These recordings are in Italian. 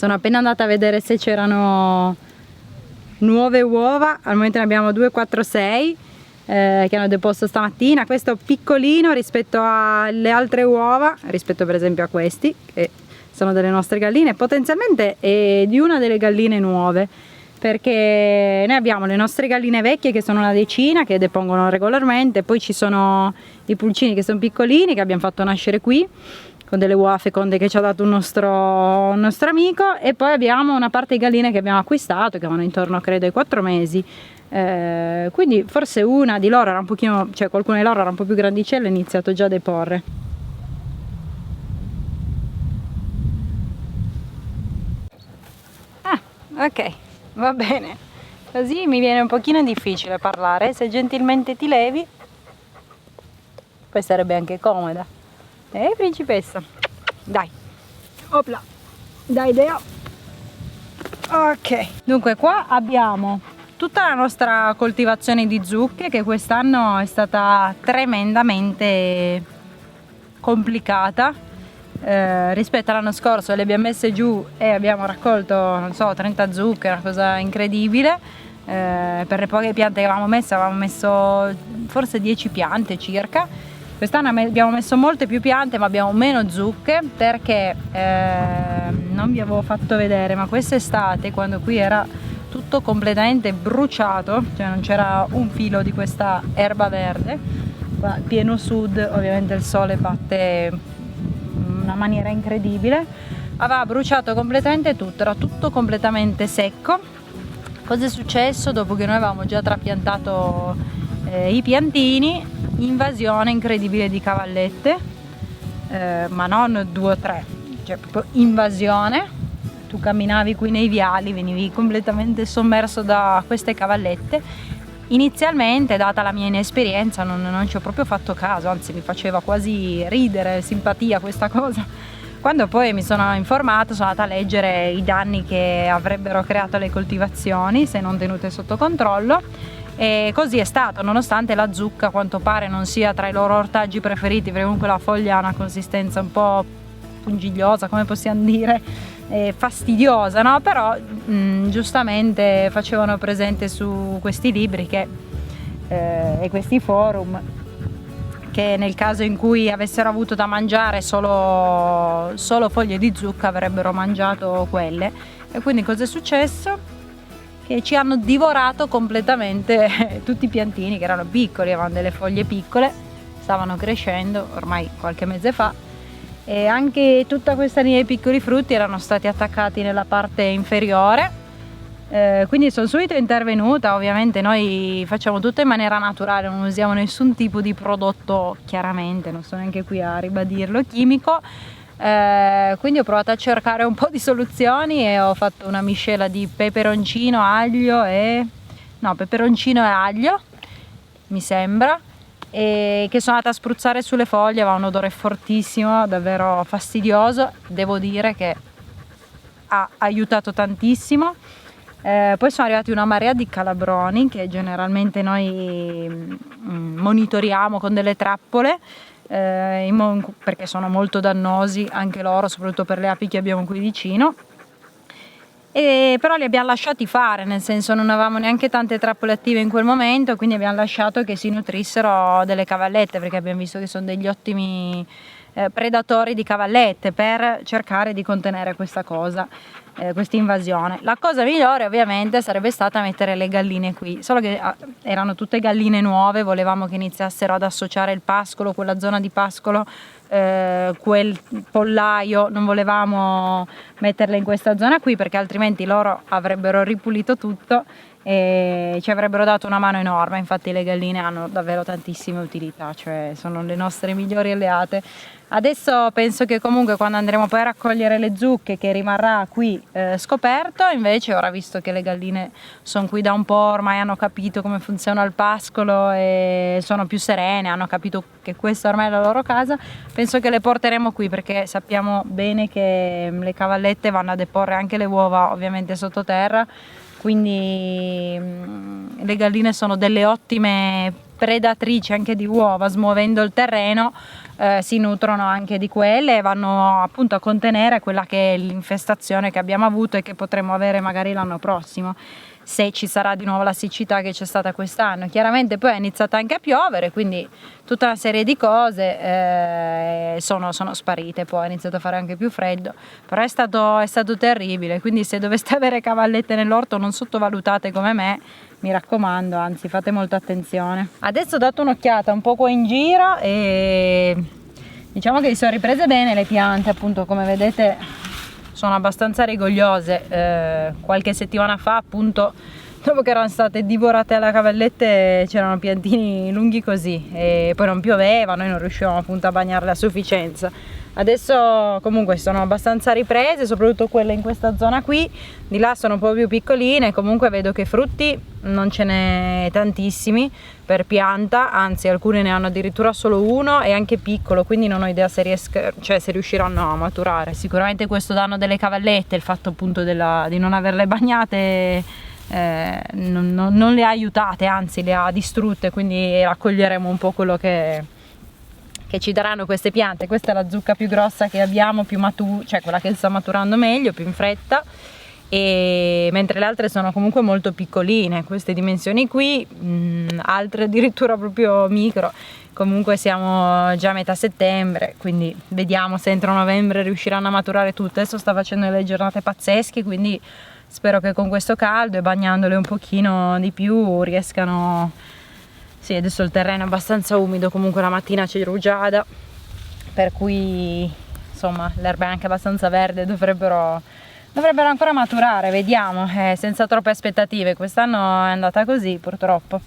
Sono appena andata a vedere se c'erano nuove uova, al momento ne abbiamo 2, 4, 6 che hanno deposto stamattina. Questo piccolino rispetto alle altre uova, rispetto per esempio a questi che sono delle nostre galline, potenzialmente è di una delle galline nuove, perché noi abbiamo le nostre galline vecchie che sono una decina che depongono regolarmente, poi ci sono i pulcini che sono piccolini che abbiamo fatto nascere qui con delle uova feconde che ci ha dato un nostro amico, e poi abbiamo una parte di galline che abbiamo acquistato che vanno intorno credo ai 4 mesi, quindi forse una di loro era un pochino, cioè qualcuna di loro era un po' più grandicella e ha iniziato già a deporre. Ok, va bene, così mi viene un pochino difficile parlare, se gentilmente ti levi poi sarebbe anche comoda. Principessa, dai, opla, dai Deo. Ok, dunque qua abbiamo tutta la nostra coltivazione di zucche che quest'anno è stata tremendamente complicata. Rispetto all'anno scorso le abbiamo messe giù e abbiamo raccolto, non so, 30 zucche, una cosa incredibile. Per le poche piante che avevamo messo forse 10 piante circa. Quest'anno abbiamo messo molte più piante ma abbiamo meno zucche perché non vi avevo fatto vedere, ma quest'estate, quando qui era tutto completamente bruciato, cioè non c'era un filo di questa erba verde, qua pieno sud, ovviamente il sole batte in una maniera incredibile, aveva bruciato completamente tutto, era tutto completamente secco. Cosa è successo? Dopo che noi avevamo già trapiantato i piantini, invasione incredibile di cavallette, ma non 2 o 3, cioè proprio invasione. Tu camminavi qui nei viali, venivi completamente sommerso da queste cavallette. Inizialmente, data la mia inesperienza, non ci ho proprio fatto caso, anzi mi faceva quasi ridere, simpatia questa cosa. Quando poi mi sono informata, sono andata a leggere i danni che avrebbero creato le coltivazioni se non tenute sotto controllo, e così è stato, nonostante la zucca a quanto pare non sia tra i loro ortaggi preferiti, perché comunque la foglia ha una consistenza un po' pungigliosa, come possiamo dire, fastidiosa, no? Però giustamente facevano presente su questi libri e questi forum che nel caso in cui avessero avuto da mangiare solo foglie di zucca avrebbero mangiato quelle. E quindi cosa è successo? Che ci hanno divorato completamente tutti i piantini che erano piccoli, avevano delle foglie piccole, stavano crescendo ormai qualche mese fa, e anche tutta questa linea di piccoli frutti erano stati attaccati nella parte inferiore. Quindi sono subito intervenuta. Ovviamente noi facciamo tutto in maniera naturale, non usiamo nessun tipo di prodotto, chiaramente non sto neanche qui a ribadirlo, chimico. Quindi ho provato a cercare un po' di soluzioni e ho fatto una miscela di peperoncino, aglio peperoncino e aglio mi sembra, e che sono andata a spruzzare sulle foglie. Aveva un odore fortissimo, davvero fastidioso, devo dire che ha aiutato tantissimo. Poi sono arrivati una marea di calabroni che generalmente noi monitoriamo con delle trappole, perché sono molto dannosi anche loro, soprattutto per le api che abbiamo qui vicino. Però li abbiamo lasciati fare, nel senso non avevamo neanche tante trappole attive in quel momento, quindi abbiamo lasciato che si nutrissero delle cavallette, perché abbiamo visto che sono degli ottimi predatori di cavallette, per cercare di contenere questa cosa, questa invasione. La cosa migliore ovviamente sarebbe stata mettere le galline qui, solo che erano tutte galline nuove, volevamo che iniziassero ad associare il pascolo, quella zona di pascolo, quel pollaio, non volevamo metterle in questa zona qui perché altrimenti loro avrebbero ripulito tutto e ci avrebbero dato una mano enorme. Infatti le galline hanno davvero tantissime utilità, cioè sono le nostre migliori alleate. Adesso penso che comunque quando andremo poi a raccogliere le zucche, che rimarrà qui scoperto, invece ora, visto che le galline sono qui da un po', ormai hanno capito come funziona il pascolo e sono più serene, hanno capito che questa ormai è la loro casa, penso che le porteremo qui, perché sappiamo bene che le cavallette vanno a deporre anche le uova ovviamente sottoterra, quindi le galline sono delle ottime predatrici anche di uova, smuovendo il terreno, si nutrono anche di quelle e vanno appunto a contenere quella che è l'infestazione che abbiamo avuto e che potremo avere magari l'anno prossimo, se ci sarà di nuovo la siccità che c'è stata quest'anno. Chiaramente poi è iniziata anche a piovere, quindi tutta una serie di cose sono sparite, poi è iniziato a fare anche più freddo, però è stato terribile, quindi se doveste avere cavallette nell'orto non sottovalutate come me, mi raccomando, anzi fate molta attenzione. Adesso ho dato un'occhiata un po' qua in giro e diciamo che si sono riprese bene le piante, appunto come vedete sono abbastanza rigogliose. Qualche settimana fa, appunto, dopo che erano state divorate alle cavallette, c'erano piantini lunghi così e poi non pioveva, noi non riuscivamo appunto a bagnarle a sufficienza. Adesso comunque sono abbastanza riprese, soprattutto quelle in questa zona qui, di là sono un po' più piccoline. Comunque vedo che frutti non ce n'è tantissimi per pianta, anzi alcune ne hanno addirittura solo uno e anche piccolo, quindi non ho idea se riusciranno a maturare. Sicuramente questo danno delle cavallette, il fatto appunto di non averle bagnate, non le ha aiutate, anzi le ha distrutte, quindi raccoglieremo un po' quello che ci daranno queste piante. Questa è la zucca più grossa che abbiamo, più cioè quella che sta maturando meglio, più in fretta, e mentre le altre sono comunque molto piccoline, queste dimensioni qui, altre addirittura proprio micro. Comunque siamo già a metà settembre, quindi vediamo se entro novembre riusciranno a maturare tutte. Adesso sta facendo delle giornate pazzesche, quindi spero che con questo caldo e bagnandole un pochino di più riescano. Sì, adesso il terreno è abbastanza umido, comunque la mattina c'è rugiada, per cui insomma l'erba è anche abbastanza verde, dovrebbero ancora maturare, vediamo, senza troppe aspettative. Quest'anno è andata così purtroppo.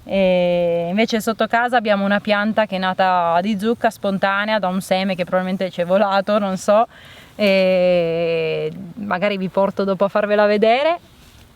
E invece sotto casa abbiamo una pianta che è nata di zucca spontanea da un seme che probabilmente ci è volato, non so, e magari vi porto dopo a farvela vedere.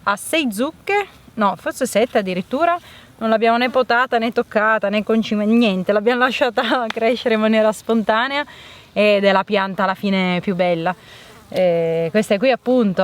Ha 6 zucche, no, forse 7 addirittura. Non l'abbiamo né potata né toccata né concimata, niente, l'abbiamo lasciata crescere in maniera spontanea ed è la pianta alla fine più bella. Queste qui appunto,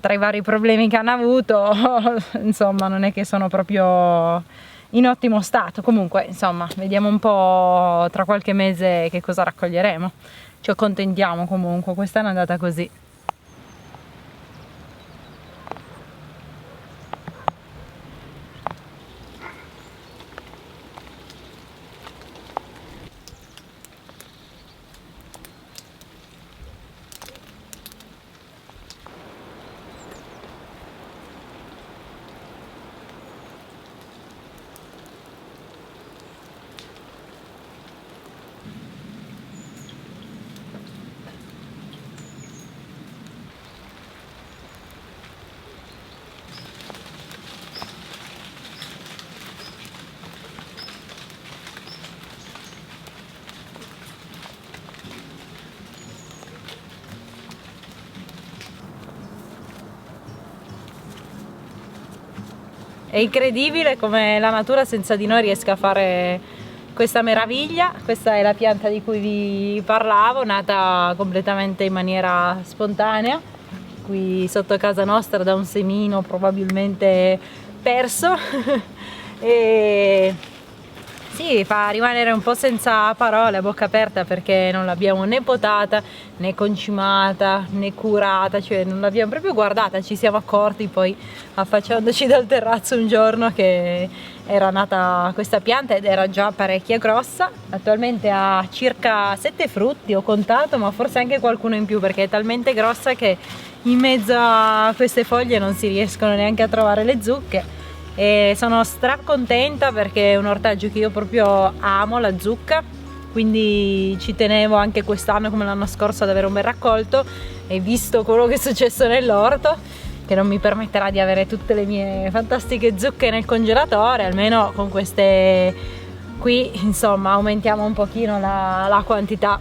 tra i vari problemi che hanno avuto, insomma non è che sono proprio in ottimo stato. Comunque insomma vediamo un po' tra qualche mese che cosa raccoglieremo, ci accontentiamo. Comunque quest'anno è andata così. È incredibile come la natura senza di noi riesca a fare questa meraviglia. Questa è la pianta di cui vi parlavo, nata completamente in maniera spontanea qui sotto casa nostra da un semino probabilmente perso e sì, fa rimanere un po' senza parole, a bocca aperta, perché non l'abbiamo né potata né concimata né curata, cioè non l'abbiamo proprio guardata. Ci siamo accorti poi affacciandoci dal terrazzo un giorno che era nata questa pianta ed era già parecchia grossa. Attualmente ha circa 7 frutti, ho contato, ma forse anche qualcuno in più, perché è talmente grossa che in mezzo a queste foglie non si riescono neanche a trovare le zucche. E sono stracontenta perché è un ortaggio che io proprio amo, la zucca, quindi ci tenevo anche quest'anno come l'anno scorso ad avere un bel raccolto, e visto quello che è successo nell'orto, che non mi permetterà di avere tutte le mie fantastiche zucche nel congelatore, almeno con queste qui insomma aumentiamo un pochino la quantità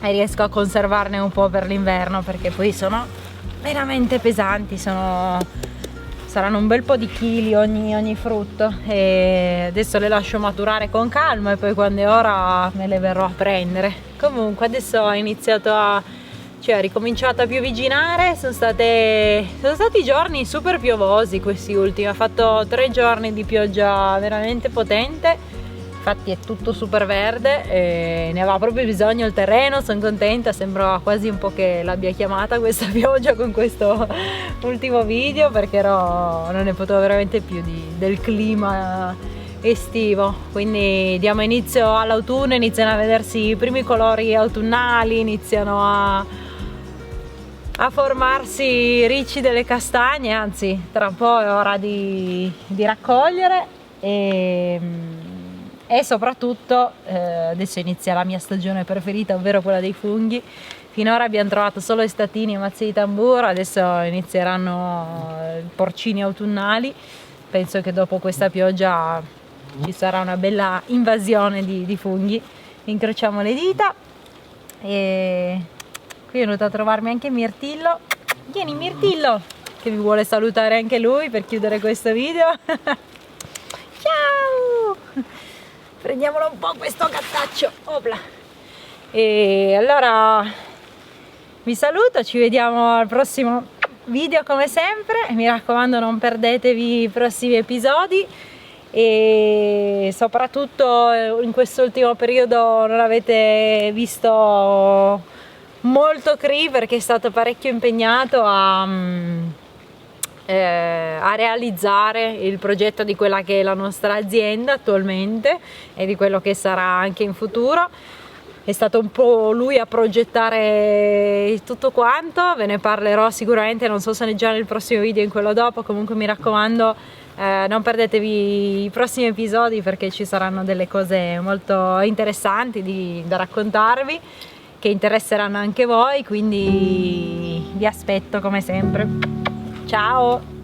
e riesco a conservarne un po' per l'inverno, perché poi sono veramente pesanti, saranno un bel po' di chili ogni frutto, e adesso le lascio maturare con calma e poi quando è ora me le verrò a prendere. Comunque adesso ho iniziato ho ricominciato a piovigginare, sono stati giorni super piovosi questi ultimi, ha fatto 3 giorni di pioggia veramente potente infatti è tutto super verde e ne aveva proprio bisogno il terreno. Sono contenta, sembrava quasi un po' che l'abbia chiamata questa pioggia con questo ultimo video, perché non ne potevo veramente più del clima estivo. Quindi diamo inizio all'autunno, iniziano a vedersi i primi colori autunnali, iniziano a formarsi i ricci delle castagne, anzi tra un po' è ora di raccogliere e soprattutto adesso inizia la mia stagione preferita, ovvero quella dei funghi. Finora abbiamo trovato solo estatini e mazzi di tamburo, adesso inizieranno i porcini autunnali. Penso che dopo questa pioggia ci sarà una bella invasione di funghi. Incrociamo le dita. E qui è venuto a trovarmi anche Mirtillo. Vieni Mirtillo, che vi vuole salutare anche lui per chiudere questo video. Ciao! Prendiamolo un po' questo gattaccio. Opla. E allora vi saluto, ci vediamo al prossimo video come sempre. Mi raccomando, non perdetevi i prossimi episodi e soprattutto in quest'ultimo periodo non avete visto molto Cri, perché è stato parecchio impegnato a realizzare il progetto di quella che è la nostra azienda attualmente e di quello che sarà anche in futuro. È stato un po' lui a progettare tutto quanto, ve ne parlerò sicuramente, non so se ne già nel prossimo video o in quello dopo. Comunque mi raccomando, non perdetevi i prossimi episodi, perché ci saranno delle cose molto interessanti da raccontarvi, che interesseranno anche voi, quindi vi aspetto come sempre. Ciao!